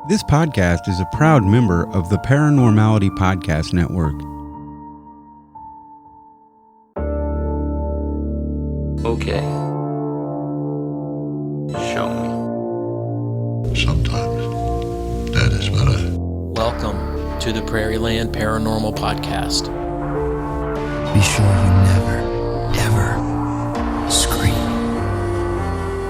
This podcast is a proud member of the Paranormality Podcast Network. Okay. Show me. Sometimes that is better. Welcome to the Prairieland Paranormal Podcast. Be sure you never, ever scream.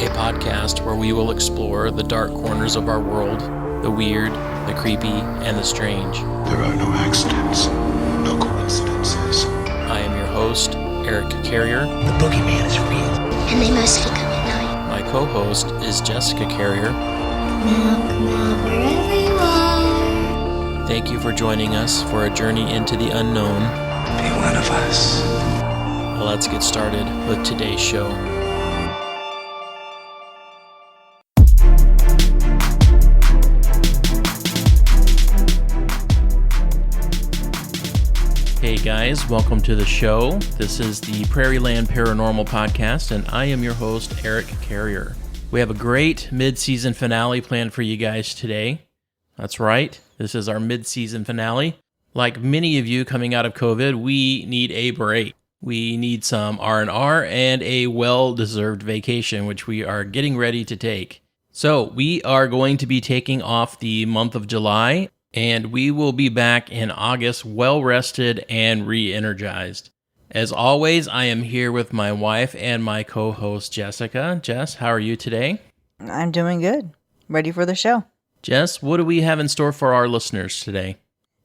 A podcast where we will explore the dark corners of our world, the weird, the creepy, and the strange. There are no accidents, no coincidences. I am your host, Eric Carrier. The boogeyman is real. And they mostly come at night. My co-host is Jessica Carrier. Come out wherever you are. Thank you for joining us for a journey into the unknown. Be one of us. Let's get started with today's show. Hey guys, welcome to the show. This is the Prairieland Paranormal Podcast, and I am your host, Eric Carrier. We have a great mid-season finale planned for you guys today. That's right, this is our mid-season finale. Like many of you coming out of COVID, we need a break. We need some R&R and a well-deserved vacation, which we are getting ready to take. So we are going to be taking off the month of July, and we will be back in August well-rested and re-energized. As always, I am here with my wife and my co-host, Jessica. Jess, how are you today? I'm doing good. Ready for the show. Jess, what do we have in store for our listeners today?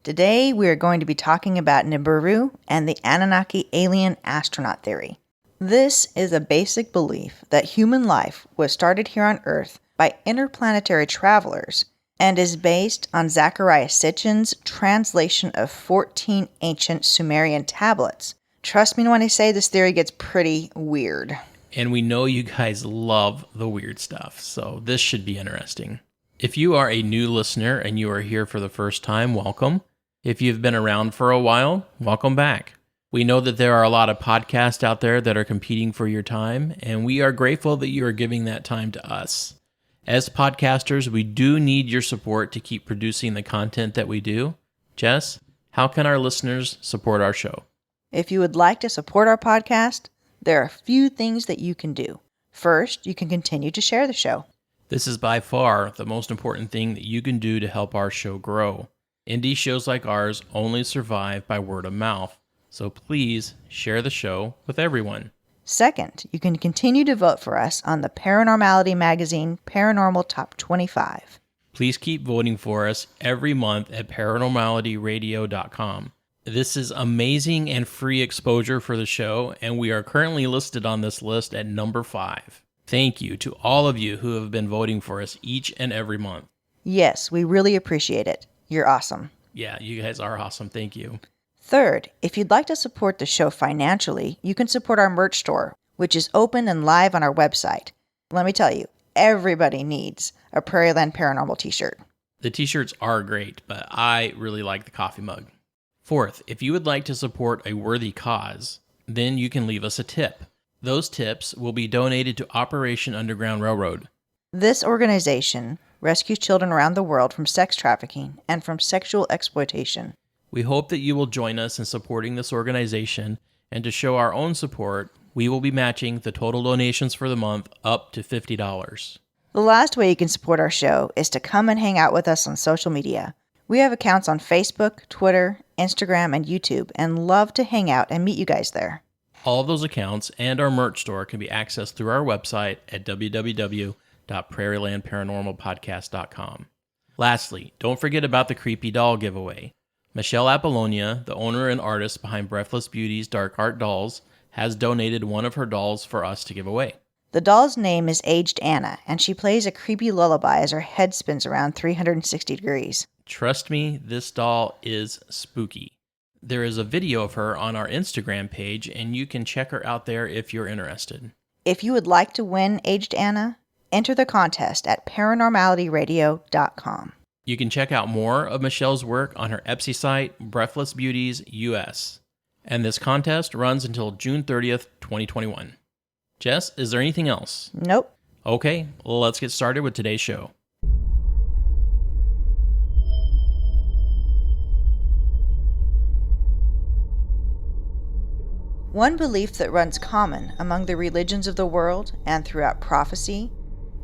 Today, we are going to be talking about Nibiru and the Anunnaki alien astronaut theory. This is a basic belief that human life was started here on Earth by interplanetary travelers and is based on Zachariah Sitchin's translation of 14 ancient Sumerian tablets. Trust me when I say this theory gets pretty weird. And we know you guys love the weird stuff, so this should be interesting. If you are a new listener and you are here for the first time, welcome. If you've been around for a while, welcome back. We know that there are a lot of podcasts out there that are competing for your time, and we are grateful that you are giving that time to us. As podcasters, we do need your support to keep producing the content that we do. Jess, how can our listeners support our show? If you would like to support our podcast, there are a few things that you can do. First, you can continue to share the show. This is by far the most important thing that you can do to help our show grow. Indie shows like ours only survive by word of mouth, so please share the show with everyone. Second, you can continue to vote for us on the Paranormality magazine Paranormal Top 25. Please keep voting for us every month at paranormalityradio.com. This is amazing and free exposure for the show, and we are currently listed on this list at number 5. Thank you to all of you who have been voting for us each and every month. Yes, we really appreciate it. You're awesome. Yeah, you guys are awesome. Thank you. Third, if you'd like to support the show financially, you can support our merch store, which is open and live on our website. Let me tell you, everybody needs a Prairieland Paranormal t-shirt. The t-shirts are great, but I really like the coffee mug. Fourth, if you would like to support a worthy cause, then you can leave us a tip. Those tips will be donated to Operation Underground Railroad. This organization rescues children around the world from sex trafficking and from sexual exploitation. We hope that you will join us in supporting this organization, and to show our own support, we will be matching the total donations for the month up to $50. The last way you can support our show is to come and hang out with us on social media. We have accounts on Facebook, Twitter, Instagram, and YouTube, and love to hang out and meet you guys there. All of those accounts and our merch store can be accessed through our website at www.prairielandparanormalpodcast.com. Lastly, don't forget about the Creepy Doll giveaway. Michelle Apollonia, the owner and artist behind Breathless Beauty's Dark Art Dolls, has donated one of her dolls for us to give away. The doll's name is Aged Anna, and she plays a creepy lullaby as her head spins around 360 degrees. Trust me, this doll is spooky. There is a video of her on our Instagram page, and you can check her out there if you're interested. If you would like to win Aged Anna, enter the contest at paranormalityradio.com. You can check out more of Michelle's work on her Etsy site, Breathless Beauties US. And this contest runs until June 30th, 2021. Jess, is there anything else? Nope. Okay, let's get started with today's show. One belief that runs common among the religions of the world and throughout prophecy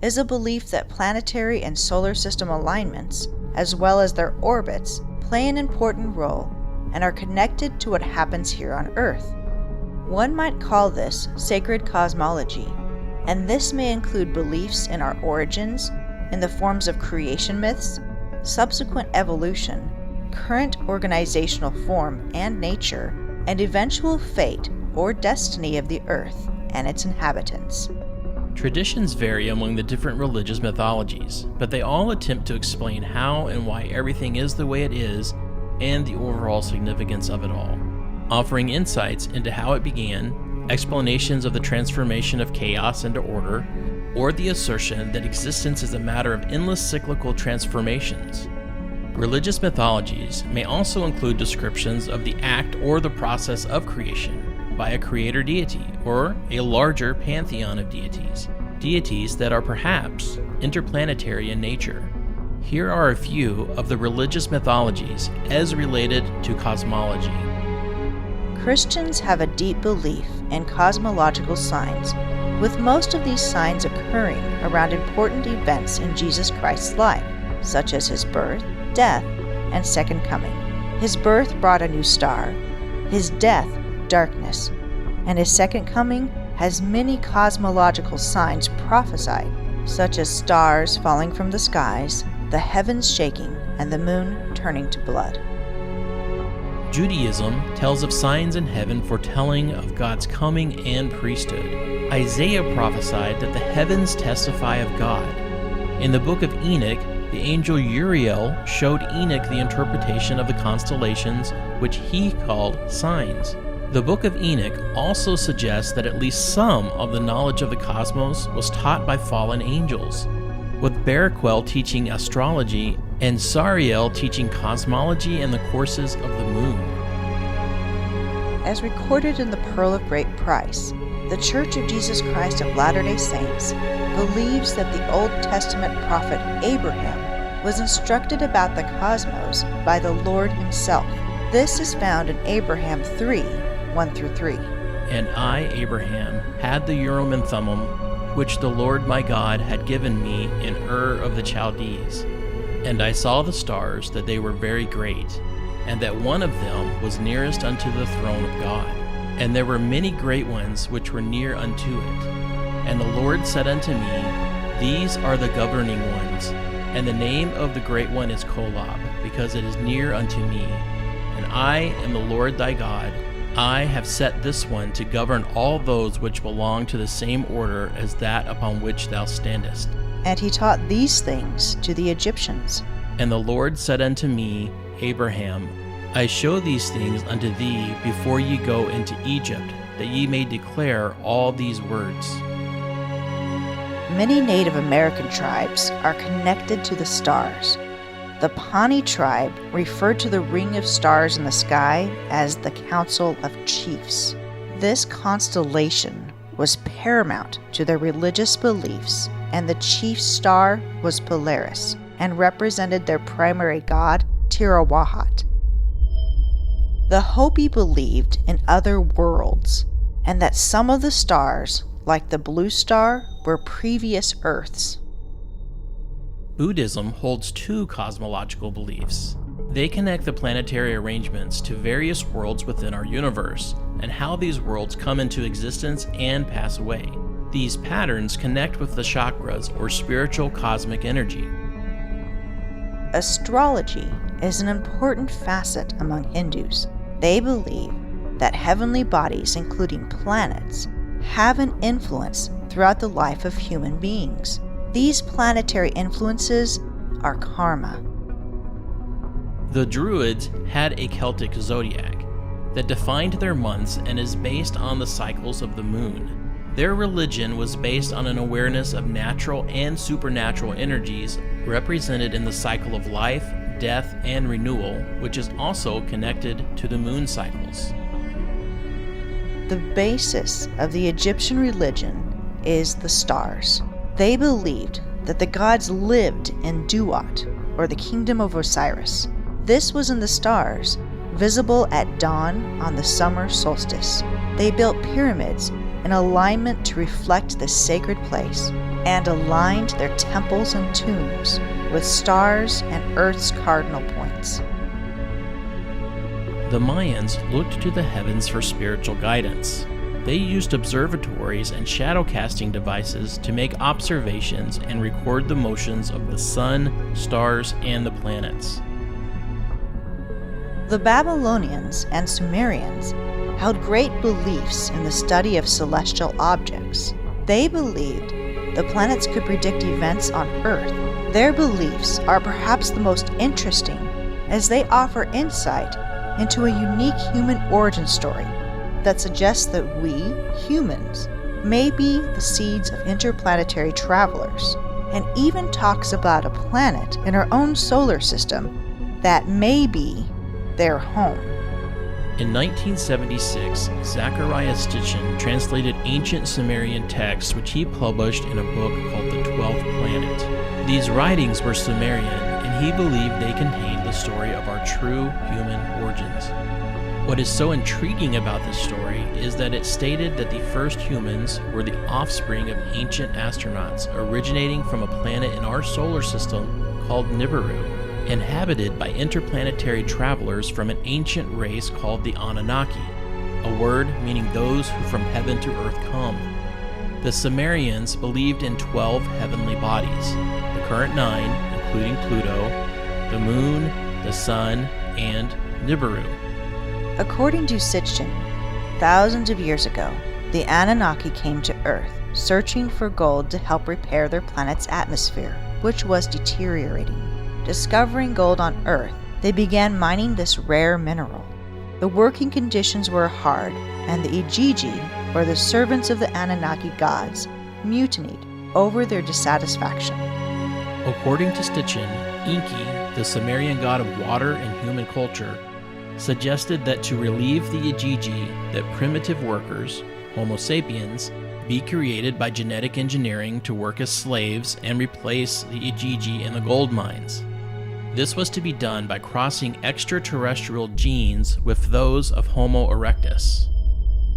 is a belief that planetary and solar system alignments, as well as their orbits, play an important role and are connected to what happens here on Earth. One might call this sacred cosmology, and this may include beliefs in our origins, in the forms of creation myths, subsequent evolution, current organizational form and nature, and eventual fate or destiny of the Earth and its inhabitants. Traditions vary among the different religious mythologies, but they all attempt to explain how and why everything is the way it is and the overall significance of it all, offering insights into how it began, explanations of the transformation of chaos into order, or the assertion that existence is a matter of endless cyclical transformations. Religious mythologies may also include descriptions of the act or the process of creation by a creator deity or a larger pantheon of deities that are perhaps interplanetary in nature. Here are a few of the religious mythologies as related to cosmology. Christians have a deep belief in cosmological signs, with most of these signs occurring around important events in Jesus Christ's life, such as his birth, death, and second coming. His birth brought a new star, his death, darkness, and his second coming has many cosmological signs prophesied, such as stars falling from the skies, the heavens shaking, and the moon turning to blood. Judaism tells of signs in heaven foretelling of God's coming and priesthood. Isaiah prophesied that the heavens testify of God. In the book of Enoch, the angel Uriel showed Enoch the interpretation of the constellations, which he called signs. The book of Enoch also suggests that at least some of the knowledge of the cosmos was taught by fallen angels, with Baraquel teaching astrology and Sariel teaching cosmology and the courses of the moon. As recorded in the Pearl of Great Price, the Church of Jesus Christ of Latter-day Saints believes that the Old Testament prophet Abraham was instructed about the cosmos by the Lord himself. This is found in Abraham 3, 1-3. And I, Abraham, had the Urim and Thummim, which the Lord my God had given me in Ur of the Chaldees. And I saw the stars, that they were very great, and that one of them was nearest unto the throne of God. And there were many great ones which were near unto it. And the Lord said unto me, These are the governing ones, and the name of the great one is Kolob, because it is near unto me. And I am the Lord thy God. I have set this one to govern all those which belong to the same order as that upon which thou standest. And he taught these things to the Egyptians. And the Lord said unto me, Abraham, I show these things unto thee before ye go into Egypt, that ye may declare all these words. Many Native American tribes are connected to the stars. The Pawnee tribe referred to the ring of stars in the sky as the Council of Chiefs. This constellation was paramount to their religious beliefs, and the chief star was Polaris and represented their primary god, Tirawahat. The Hopi believed in other worlds, and that some of the stars, like the Blue Star, were previous Earths. Buddhism holds two cosmological beliefs. They connect the planetary arrangements to various worlds within our universe, and how these worlds come into existence and pass away. These patterns connect with the chakras, or spiritual cosmic energy. Astrology is an important facet among Hindus. They believe that heavenly bodies, including planets, have an influence throughout the life of human beings. These planetary influences are karma. The Druids had a Celtic zodiac that defined their months and is based on the cycles of the moon. Their religion was based on an awareness of natural and supernatural energies represented in the cycle of life, death, and renewal, which is also connected to the moon cycles. The basis of the Egyptian religion is the stars. They believed that the gods lived in Duat, or the kingdom of Osiris. This was in the stars, visible at dawn on the summer solstice. They built pyramids in alignment to reflect this sacred place, and aligned their temples and tombs with stars and Earth's cardinal points. The Mayans looked to the heavens for spiritual guidance. They used observatories and shadow casting devices to make observations and record the motions of the sun, stars, and the planets. The Babylonians and Sumerians held great beliefs in the study of celestial objects. They believed the planets could predict events on Earth. Their beliefs are perhaps the most interesting, as they offer insight into a unique human origin story that suggests that we, humans, may be the seeds of interplanetary travelers, and even talks about a planet in our own solar system that may be their home. In 1976, Zachariah Sitchin translated ancient Sumerian texts which he published in a book called The 12th Planet. These writings were Sumerian, and he believed they contained the story of our true human origins. What is so intriguing about this story is that it stated that the first humans were the offspring of ancient astronauts originating from a planet in our solar system called Nibiru, inhabited by interplanetary travelers from an ancient race called the Anunnaki, a word meaning those who from heaven to earth come. The Sumerians believed in 12 heavenly bodies, the current 9, including Pluto, the Moon, the Sun, and Nibiru. According to Sitchin, thousands of years ago, the Anunnaki came to Earth, searching for gold to help repair their planet's atmosphere, which was deteriorating. Discovering gold on Earth, they began mining this rare mineral. The working conditions were hard, and the Igigi, or the servants of the Anunnaki gods, mutinied over their dissatisfaction. According to Sitchin, Enki, the Sumerian god of water and human culture, suggested that to relieve the Igigi, that primitive workers, Homo sapiens, be created by genetic engineering to work as slaves and replace the Igigi in the gold mines. This was to be done by crossing extraterrestrial genes with those of Homo erectus.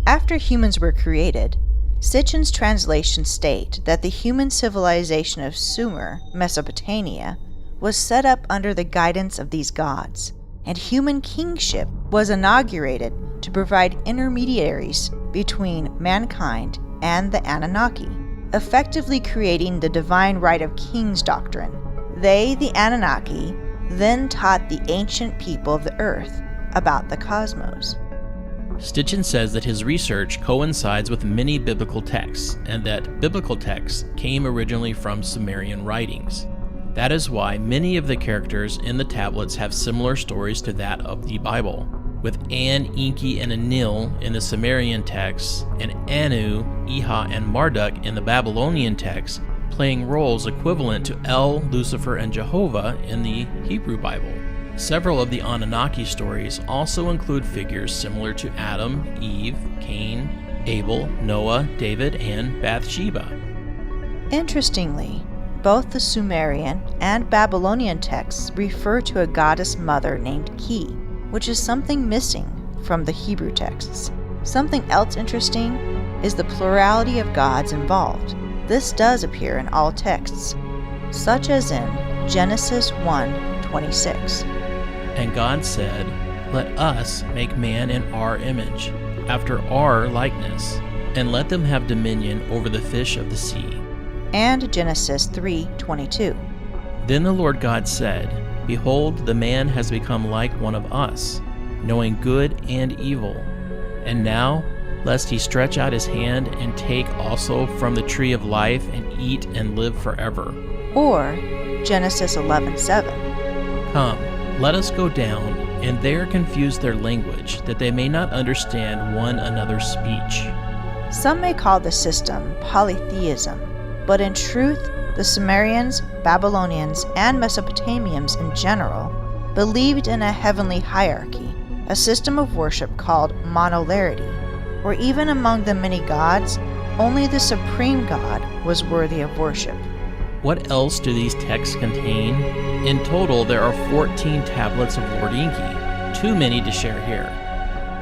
After humans were created, Sitchin's translations state that the human civilization of Sumer, Mesopotamia, was set up under the guidance of these gods, and human kingship was inaugurated to provide intermediaries between mankind and the Anunnaki, effectively creating the divine right of kings doctrine. They, the Anunnaki, then taught the ancient people of the earth about the cosmos. Sitchin says that his research coincides with many biblical texts, and that biblical texts came originally from Sumerian writings. That is why many of the characters in the tablets have similar stories to that of the Bible, with An, Enki, and Enlil in the Sumerian texts, and Anu, Iha, and Marduk in the Babylonian texts, playing roles equivalent to El, Lucifer, and Jehovah in the Hebrew Bible. Several of the Anunnaki stories also include figures similar to Adam, Eve, Cain, Abel, Noah, David, and Bathsheba. Interestingly, both the Sumerian and Babylonian texts refer to a goddess mother named Ki, which is something missing from the Hebrew texts. Something else interesting is the plurality of gods involved. This does appear in all texts, such as in Genesis 1:26. And God said, "Let us make man in our image, after our likeness, and let them have dominion over the fish of the sea." And Genesis 3:22. Then the Lord God said, "Behold, the man has become like one of us, knowing good and evil. And now, lest he stretch out his hand and take also from the tree of life and eat and live forever." Or Genesis 11:7. Come, let us go down, and there confuse their language, that they may not understand one another's speech. Some may call the system polytheism, but in truth, the Sumerians, Babylonians, and Mesopotamians in general believed in a heavenly hierarchy, a system of worship called monolarity, where even among the many gods, only the supreme God was worthy of worship. What else do these texts contain? In total, there are 14 tablets of Lord Enki. too many to share here.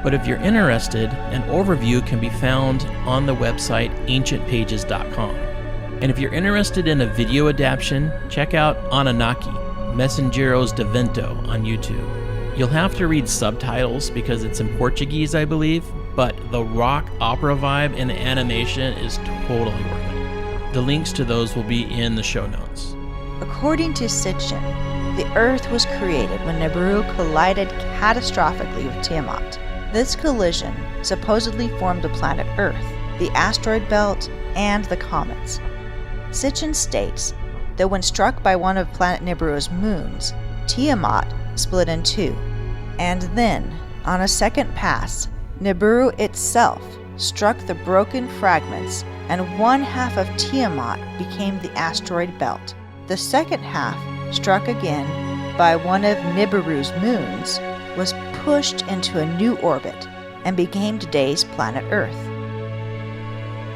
But if you're interested, an overview can be found on the website ancientpages.com. And if you're interested in a video adaptation, check out Anunnaki, Mensageiros de Vento on YouTube. You'll have to read subtitles because it's in Portuguese, I believe, but the rock opera vibe in the animation is totally worth it. The links to those will be in the show notes. According to Sitchin, the Earth was created when Nibiru collided catastrophically with Tiamat. This collision supposedly formed the planet Earth, the asteroid belt, and the comets. Sitchin states that when struck by one of planet Nibiru's moons, Tiamat split in two, and then, on a second pass, Nibiru itself struck the broken fragments, and one half of Tiamat became the asteroid belt. The second half, struck again by one of Nibiru's moons, was pushed into a new orbit and became today's planet Earth.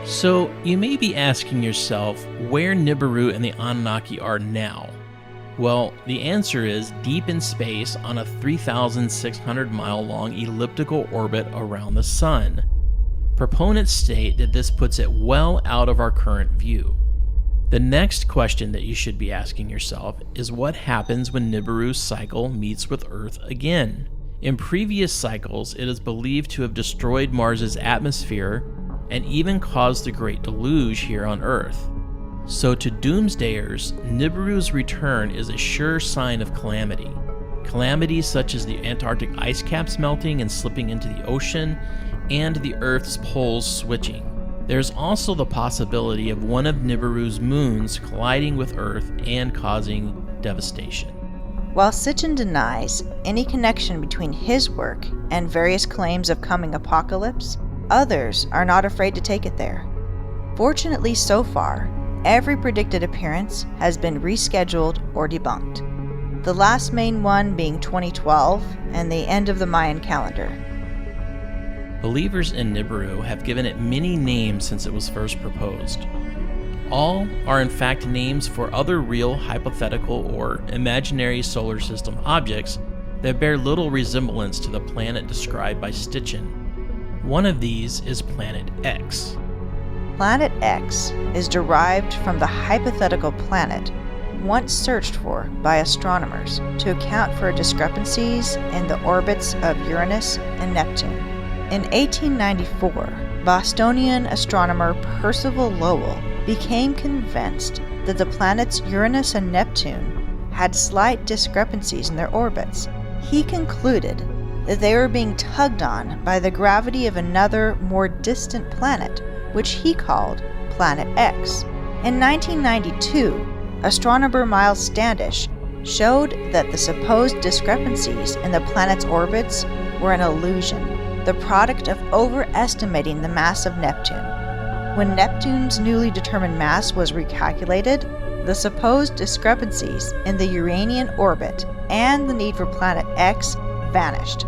So, you may be asking yourself where Nibiru and the Anunnaki are now. Well, the answer is deep in space on a 3,600-mile-long elliptical orbit around the Sun. Proponents state that this puts it well out of our current view. The next question that you should be asking yourself is what happens when Nibiru's cycle meets with Earth again? In previous cycles, it is believed to have destroyed Mars's atmosphere and even caused the Great Deluge here on Earth. So to doomsdayers, Nibiru's return is a sure sign of calamity. Calamities such as the Antarctic ice caps melting and slipping into the ocean, and the Earth's poles switching. There's also the possibility of one of Nibiru's moons colliding with Earth and causing devastation. While Sitchin denies any connection between his work and various claims of coming apocalypse, others are not afraid to take it there. Fortunately, so far, every predicted appearance has been rescheduled or debunked. The last main one being 2012 and the end of the Mayan calendar. Believers in Nibiru have given it many names since it was first proposed. All are in fact names for other real, hypothetical, or imaginary solar system objects that bear little resemblance to the planet described by Sitchin. One of these is Planet X. Planet X is derived from the hypothetical planet once searched for by astronomers to account for discrepancies in the orbits of Uranus and Neptune. In 1894, Bostonian astronomer Percival Lowell became convinced that the planets Uranus and Neptune had slight discrepancies in their orbits. He concluded that they were being tugged on by the gravity of another, more distant planet, which he called Planet X. In 1992, astronomer Miles Standish showed that the supposed discrepancies in the planet's orbits were an illusion, the product of overestimating the mass of Neptune. When Neptune's newly determined mass was recalculated, the supposed discrepancies in the Uranian orbit and the need for Planet X vanished.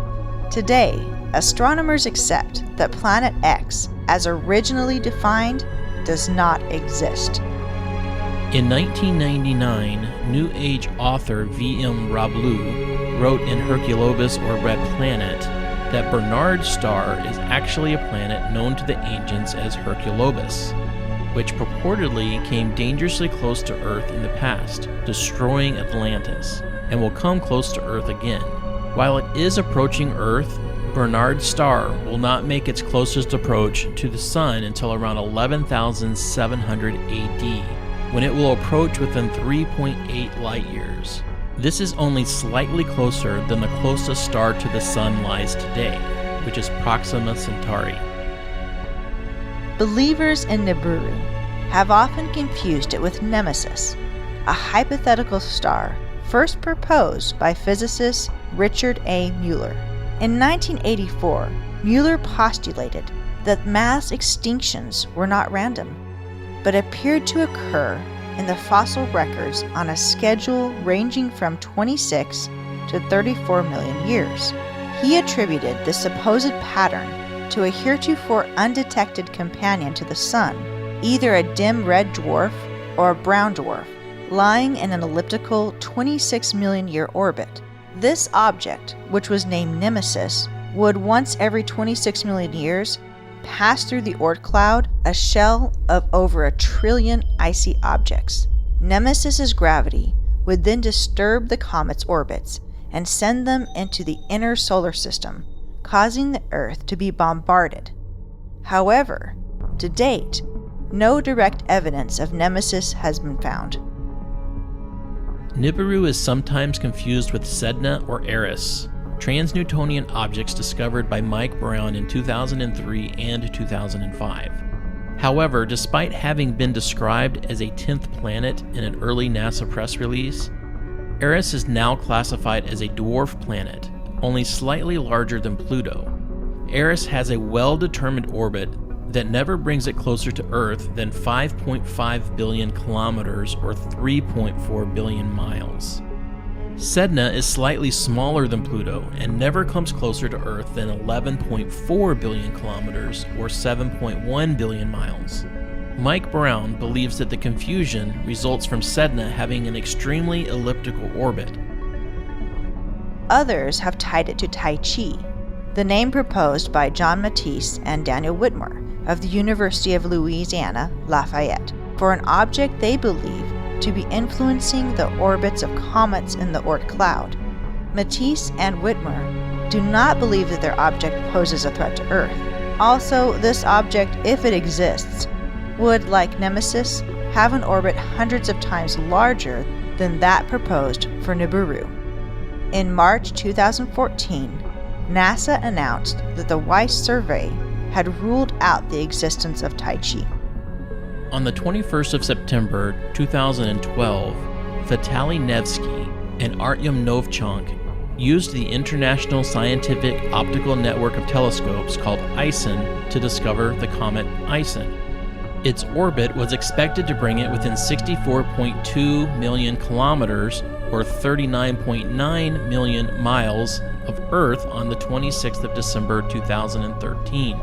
Today, astronomers accept that Planet X, as originally defined, does not exist. In 1999, New Age author V.M. Rablu wrote in Herculobus or Red Planet that Bernard's star is actually a planet known to the ancients as Herculobus, which purportedly came dangerously close to Earth in the past, destroying Atlantis, and will come close to Earth again. While it is approaching Earth, Bernard's star will not make its closest approach to the Sun until around 11,700 AD, when it will approach within 3.8 light years. This is only slightly closer than the closest star to the Sun lies today, which is Proxima Centauri. Believers in Nibiru have often confused it with Nemesis, a hypothetical star first proposed by physicist Richard A. Mueller. In 1984, Mueller postulated that mass extinctions were not random, but appeared to occur in the fossil records on a schedule ranging from 26 to 34 million years. He attributed this supposed pattern to a heretofore undetected companion to the Sun, either a dim red dwarf or a brown dwarf, lying in an elliptical 26 million year orbit. This object, which was named Nemesis, would once every 26 million years pass through the Oort cloud, a shell of over 1 trillion icy objects. Nemesis's gravity would then disturb the comet's orbits and send them into the inner solar system, causing the Earth to be bombarded. However, to date, no direct evidence of Nemesis has been found. Nibiru is sometimes confused with Sedna or Eris, trans-Newtonian objects discovered by Mike Brown in 2003 and 2005. However, despite having been described as a 10th planet in an early NASA press release, Eris is now classified as a dwarf planet, only slightly larger than Pluto. Eris has a well-determined orbit that never brings it closer to Earth than 5.5 billion kilometers or 3.4 billion miles. Sedna is slightly smaller than Pluto and never comes closer to Earth than 11.4 billion kilometers or 7.1 billion miles. Mike Brown believes that the confusion results from Sedna having an extremely elliptical orbit. Others have tied it to Tai Chi, the name proposed by John Matisse and Daniel Whitmore of the University of Louisiana, Lafayette, for an object they believe to be influencing the orbits of comets in the Oort cloud. Matisse and Whitmore do not believe that their object poses a threat to Earth. Also, this object, if it exists, would, like Nemesis, have an orbit hundreds of times larger than that proposed for Nibiru. In March 2014, NASA announced that the Weiss survey had ruled out the existence of Tai Chi. On the 21st of September 2012, Vitaly Nevsky and Artyom Novchank used the International Scientific Optical Network of Telescopes called ISON to discover the comet ISON. Its orbit was expected to bring it within 64.2 million kilometers or 39.9 million miles of Earth on the 26th of December 2013.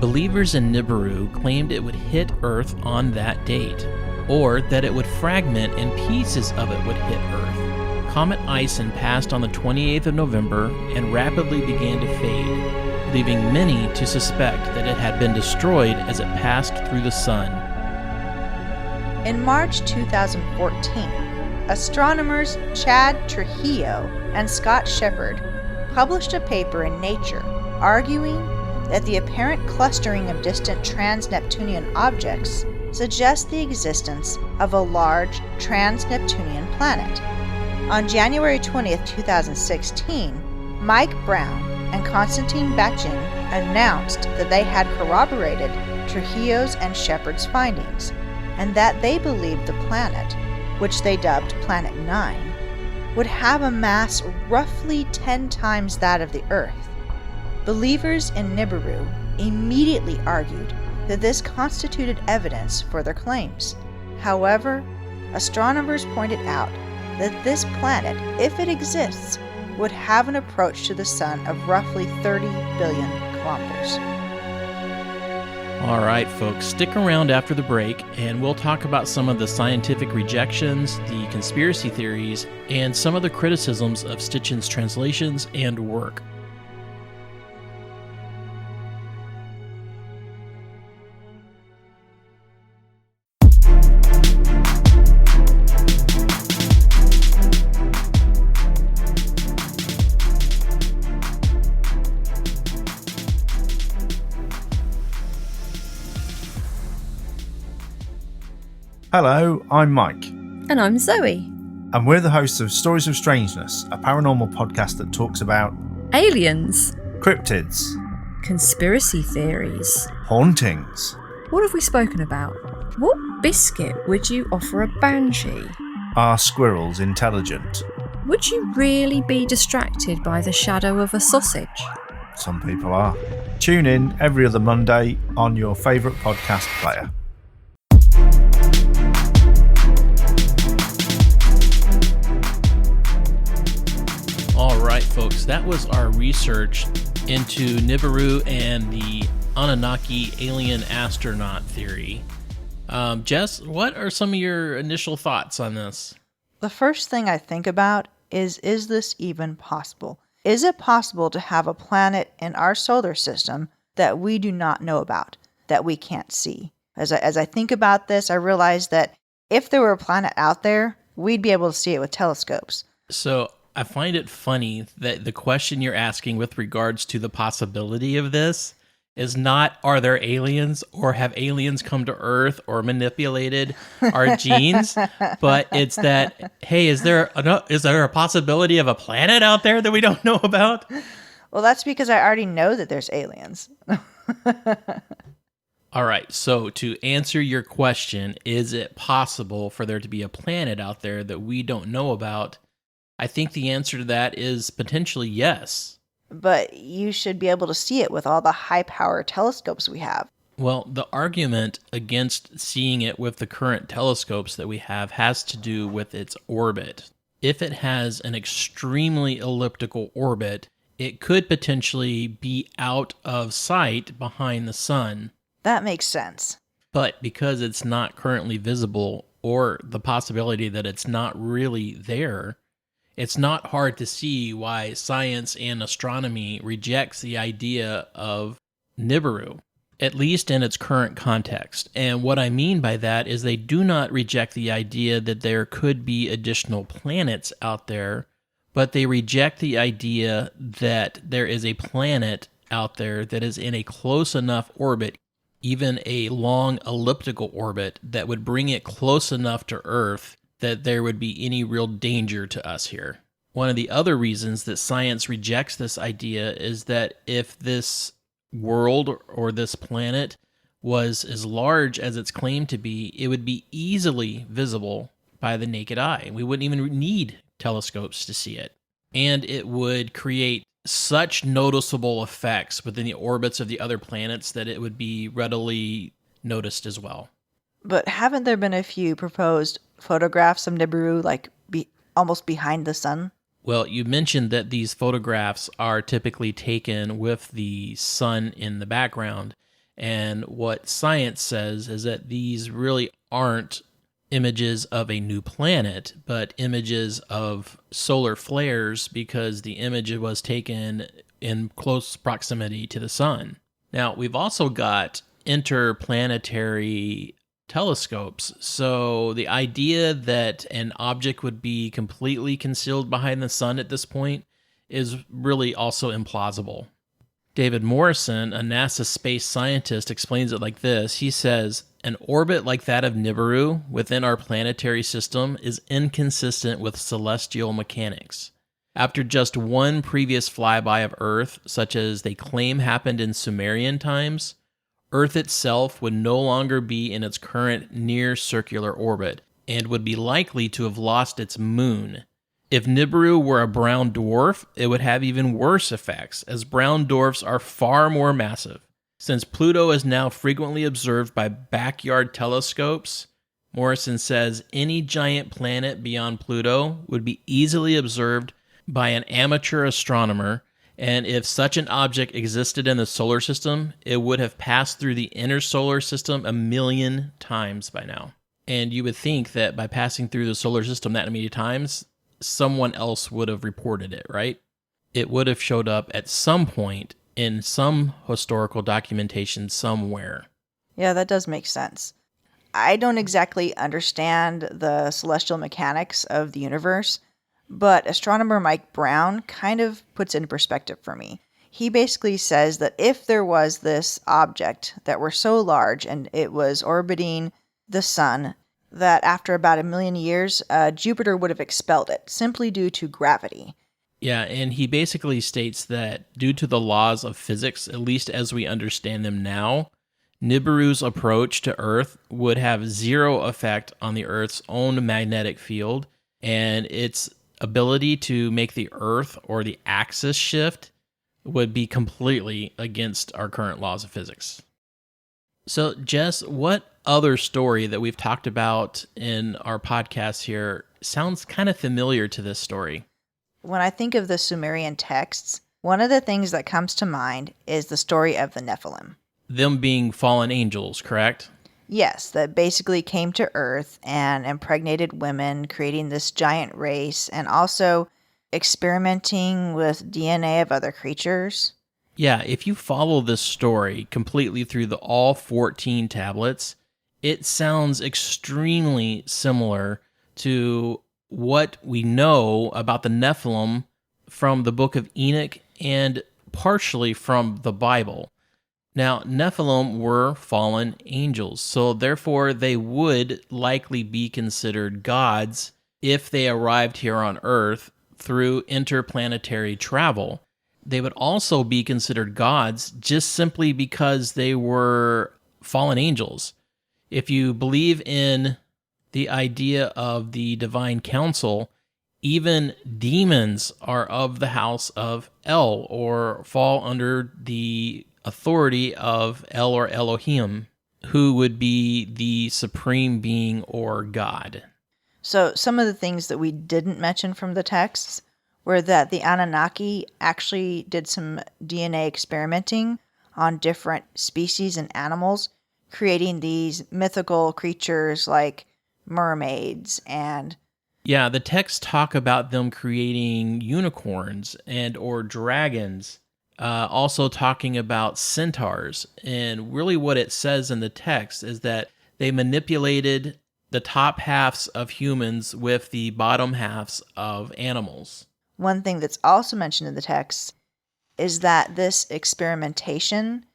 Believers in Nibiru claimed it would hit Earth on that date, or that it would fragment and pieces of it would hit Earth. Comet Ison passed on the 28th of November and rapidly began to fade, leaving many to suspect that it had been destroyed as it passed through the sun. In March 2014, astronomers Chad Trujillo and Scott Shepard published a paper in Nature arguing that the apparent clustering of distant trans-Neptunian objects suggests the existence of a large trans-Neptunian planet. On January 20, 2016, Mike Brown and Konstantin Batchin announced that they had corroborated Trujillo's and Shepard's findings, and that they believed the planet, which they dubbed Planet 9, would have a mass roughly 10 times that of the Earth. Believers in Nibiru immediately argued that this constituted evidence for their claims. However, astronomers pointed out that this planet, if it exists, would have an approach to the Sun of roughly 30 billion kilometers. All right, folks, stick around after the break, and we'll talk about some of the scientific rejections, the conspiracy theories, and some of the criticisms of Sitchin's translations and work. Hello, I'm Mike. And I'm Zoe. And we're the hosts of Stories of Strangeness, a paranormal podcast that talks about Aliens. cryptids, Conspiracy theories. hauntings. What have we spoken about? What biscuit would you offer a banshee? Are squirrels intelligent? Would you really be distracted by the shadow of a sausage? Some people are. Tune in every other Monday on your favourite podcast player. All right, folks, that was our research into Nibiru and the Anunnaki alien astronaut theory. Jess, what are some of your initial thoughts on this? The first thing I think about is this even possible? Is it possible to have a planet in our solar system that we do not know about, that we can't see? As I think about this, I realize that if there were a planet out there, we'd be able to see it with telescopes. So I find it funny that the question you're asking with regards to the possibility of this is not, are there aliens or have aliens come to Earth or manipulated our genes? But it's that, hey, is there a possibility of a planet out there that we don't know about? Well, that's because I already know that there's aliens. All right, so to answer your question, is it possible for there to be a planet out there that we don't know about? I think the answer to that is potentially yes. But you should be able to see it with all the high-power telescopes we have. Well, the argument against seeing it with the current telescopes that we have has to do with its orbit. If it has an extremely elliptical orbit, it could potentially be out of sight behind the sun. That makes sense. But because it's not currently visible, or the possibility that it's not really there, it's not hard to see why science and astronomy rejects the idea of Nibiru, at least in its current context. And what I mean by that is they do not reject the idea that there could be additional planets out there, but they reject the idea that there is a planet out there that is in a close enough orbit, even a long elliptical orbit, that would bring it close enough to Earth that there would be any real danger to us here. One of the other reasons that science rejects this idea is that if this world or this planet was as large as it's claimed to be, it would be easily visible by the naked eye. We wouldn't even need telescopes to see it. And it would create such noticeable effects within the orbits of the other planets that it would be readily noticed as well. But haven't there been a few proposed photographs of Nibiru, almost behind the sun? Well, you mentioned that these photographs are typically taken with the sun in the background. And what science says is that these really aren't images of a new planet, but images of solar flares because the image was taken in close proximity to the sun. Now, we've also got interplanetary telescopes. So the idea that an object would be completely concealed behind the sun at this point is really also implausible. David Morrison, a NASA space scientist, explains it like this. He says, an orbit like that of Nibiru within our planetary system is inconsistent with celestial mechanics. After just one previous flyby of Earth, such as they claim happened in Sumerian times, Earth itself would no longer be in its current near-circular orbit and would be likely to have lost its moon. If Nibiru were a brown dwarf, it would have even worse effects, as brown dwarfs are far more massive. Since Pluto is now frequently observed by backyard telescopes, Morrison says any giant planet beyond Pluto would be easily observed by an amateur astronomer, and if such an object existed in the solar system, it would have passed through the inner solar system 1 million times by now. And you would think that by passing through the solar system that many times, someone else would have reported it, right? It would have showed up at some point in some historical documentation somewhere. Yeah, that does make sense. I don't exactly understand the celestial mechanics of the universe, but astronomer Mike Brown kind of puts it in perspective for me. He basically says that if there was this object that were so large and it was orbiting the sun, that after about 1 million years, Jupiter would have expelled it, simply due to gravity. Yeah, and he basically states that due to the laws of physics, at least as we understand them now, Nibiru's approach to Earth would have zero effect on the Earth's own magnetic field, and its ability to make the Earth or the axis shift would be completely against our current laws of physics. So, Jess, what other story that we've talked about in our podcast here sounds kind of familiar to this story? When I think of the Sumerian texts, one of the things that comes to mind is the story of the Nephilim. Them being fallen angels, correct? Yes, that basically came to Earth and impregnated women, creating this giant race, and also experimenting with DNA of other creatures. Yeah, if you follow this story completely through all 14 tablets, it sounds extremely similar to what we know about the Nephilim from the book of Enoch and partially from the Bible. Now, Nephilim were fallen angels, so therefore they would likely be considered gods if they arrived here on Earth through interplanetary travel. They would also be considered gods just simply because they were fallen angels. If you believe in the idea of the divine council, even demons are of the house of El, or fall under the authority of El or Elohim, who would be the supreme being or God. So some of the things that we didn't mention from the texts were that the Anunnaki actually did some DNA experimenting on different species and animals, creating these mythical creatures like mermaids and... Yeah, the texts talk about them creating unicorns and or dragons, also talking about centaurs. And really what it says in the text is that they manipulated the top halves of humans with the bottom halves of animals. One thing that's also mentioned in the text is that this experimentation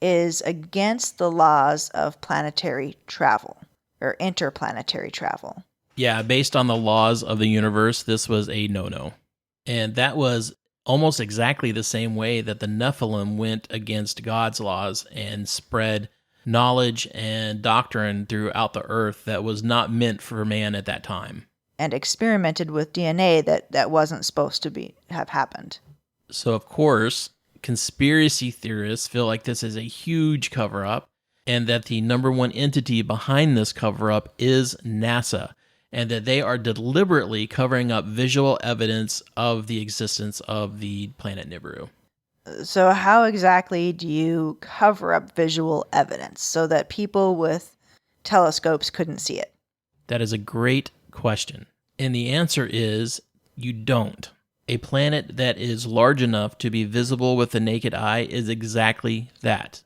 is against the laws of planetary travel, or interplanetary travel. Yeah, based on the laws of the universe, this was a no-no. And that was almost exactly the same way that the Nephilim went against God's laws and spread knowledge and doctrine throughout the earth that was not meant for man at that time. And experimented with DNA that wasn't supposed to have happened. So, of course, conspiracy theorists feel like this is a huge cover-up and that the number one entity behind this cover-up is NASA, and that they are deliberately covering up visual evidence of the existence of the planet Nibiru. So how exactly do you cover up visual evidence so that people with telescopes couldn't see it? That is a great question. And the answer is you don't. A planet that is large enough to be visible with the naked eye is exactly that.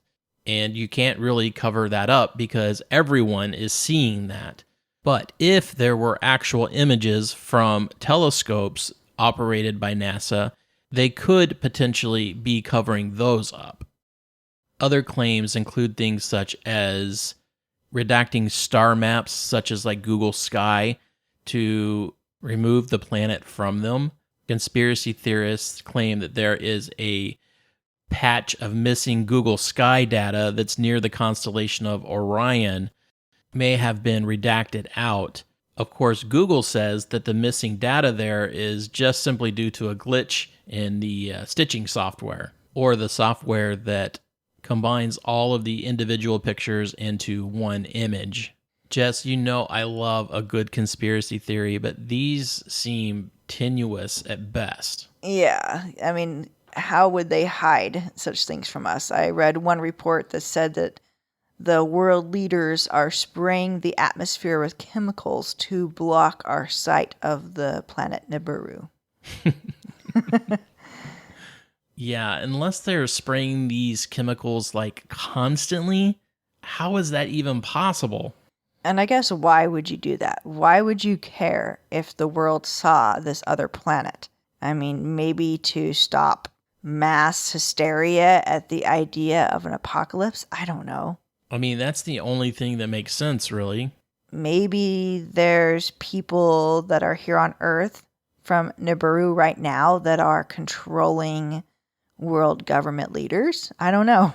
And you can't really cover that up because everyone is seeing that. But if there were actual images from telescopes operated by NASA, they could potentially be covering those up. Other claims include things such as redacting star maps, such as like Google Sky, to remove the planet from them. Conspiracy theorists claim that there is a patch of missing Google Sky data that's near the constellation of Orion may have been redacted out. Of course, Google says that the missing data there is just simply due to a glitch in the stitching software, or the software that combines all of the individual pictures into one image. Jess, you know I love a good conspiracy theory, but these seem tenuous at best. Yeah, I mean, how would they hide such things from us? I read one report that said that the world leaders are spraying the atmosphere with chemicals to block our sight of the planet Nibiru. Yeah, unless they're spraying these chemicals like constantly, how is that even possible? And I guess why would you do that? Why would you care if the world saw this other planet? I mean, maybe to stop mass hysteria at the idea of an apocalypse? I don't know. I mean, that's the only thing that makes sense, really. Maybe there's people that are here on Earth from Nibiru right now that are controlling world government leaders. I don't know.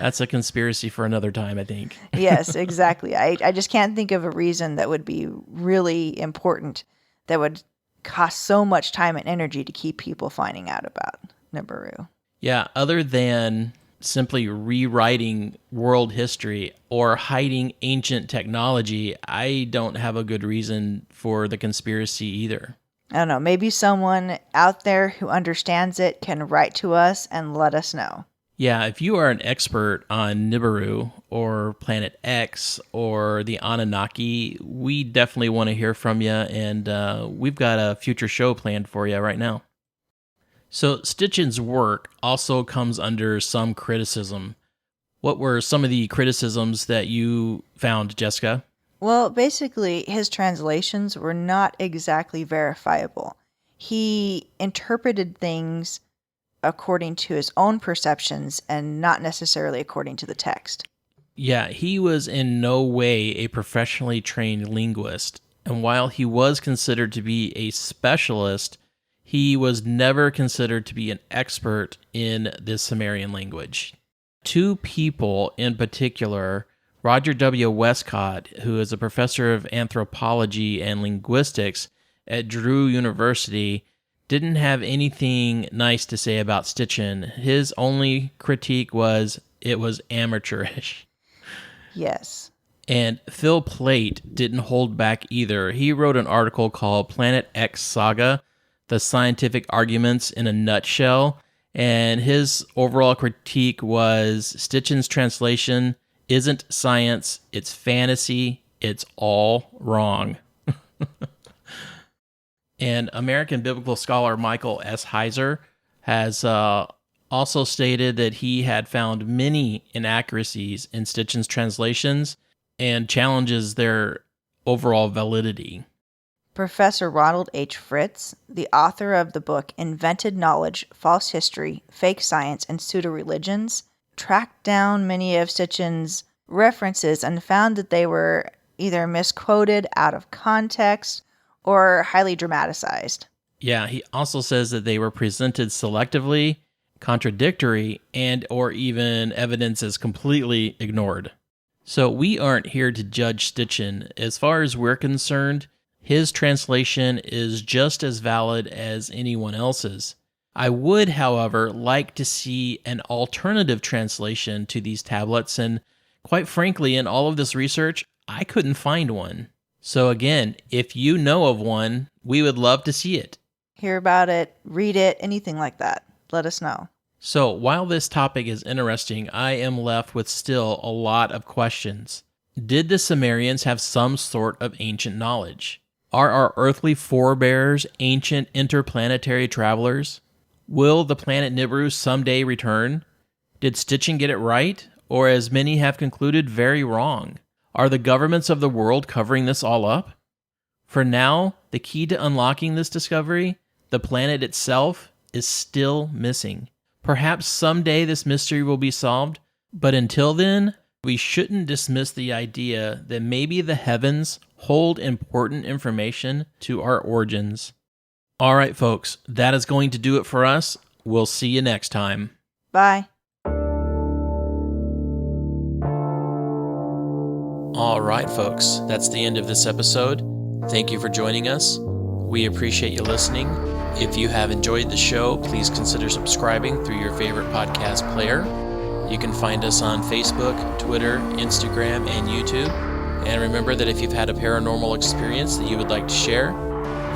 That's a conspiracy for another time, I think. Yes, exactly. I just can't think of a reason that would be really important that would cost so much time and energy to keep people finding out about Nibiru. Yeah, other than simply rewriting world history or hiding ancient technology, I don't have a good reason for the conspiracy either. I don't know. Maybe someone out there who understands it can write to us and let us know. Yeah, if you are an expert on Nibiru or Planet X or the Anunnaki, we definitely want to hear from you, and we've got a future show planned for you right now. So Sitchin's work also comes under some criticism. What were some of the criticisms that you found, Jessica? Well, basically, his translations were not exactly verifiable. He interpreted things according to his own perceptions and not necessarily according to the text. Yeah, he was in no way a professionally trained linguist, and while he was considered to be a specialist, he was never considered to be an expert in the Sumerian language. Two people in particular, Roger W. Westcott, who is a professor of anthropology and linguistics at Drew University, didn't have anything nice to say about Sitchin. His only critique was it was amateurish. Yes. And Phil Plait didn't hold back either. He wrote an article called Planet X Saga, The Scientific Arguments in a Nutshell, and his overall critique was Sitchin's translation isn't science, it's fantasy, it's all wrong. And American biblical scholar Michael S. Heiser has also stated that he had found many inaccuracies in Sitchin's translations and challenges their overall validity. Professor Ronald H. Fritz, the author of the book Invented Knowledge, False History, Fake Science, and Pseudo-Religions, tracked down many of Sitchin's references and found that they were either misquoted, out of context, or highly dramatized. Yeah, he also says that they were presented selectively, contradictory, and or even evidence is completely ignored. So we aren't here to judge Sitchin. As far as we're concerned, his translation is just as valid as anyone else's. I would, however, like to see an alternative translation to these tablets, and quite frankly, in all of this research, I couldn't find one. So again, if you know of one, we would love to see it. Hear about it, read it, anything like that. Let us know. So while this topic is interesting, I am left with still a lot of questions. Did the Sumerians have some sort of ancient knowledge? Are our earthly forebears ancient interplanetary travelers? Will the planet Nibiru someday return? Did Sitchin get it right, or as many have concluded, very wrong? Are the governments of the world covering this all up? For now, the key to unlocking this discovery, the planet itself, is still missing. Perhaps someday this mystery will be solved, but until then, we shouldn't dismiss the idea that maybe the heavens hold important information to our origins. All right, folks, that is going to do it for us. We'll see you next time. Bye. All right, folks, that's the end of this episode. Thank you for joining us. We appreciate you listening. If you have enjoyed the show, please consider subscribing through your favorite podcast player. You can find us on Facebook, Twitter, Instagram, and YouTube. And remember that if you've had a paranormal experience that you would like to share,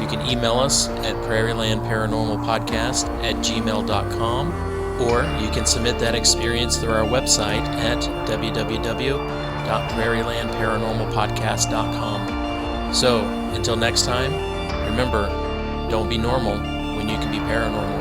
you can email us at prairielandparanormalpodcast@gmail.com, or you can submit that experience through our website at www.prairielandparanormalpodcast.com. So, until next time, remember, don't be normal when you can be paranormal.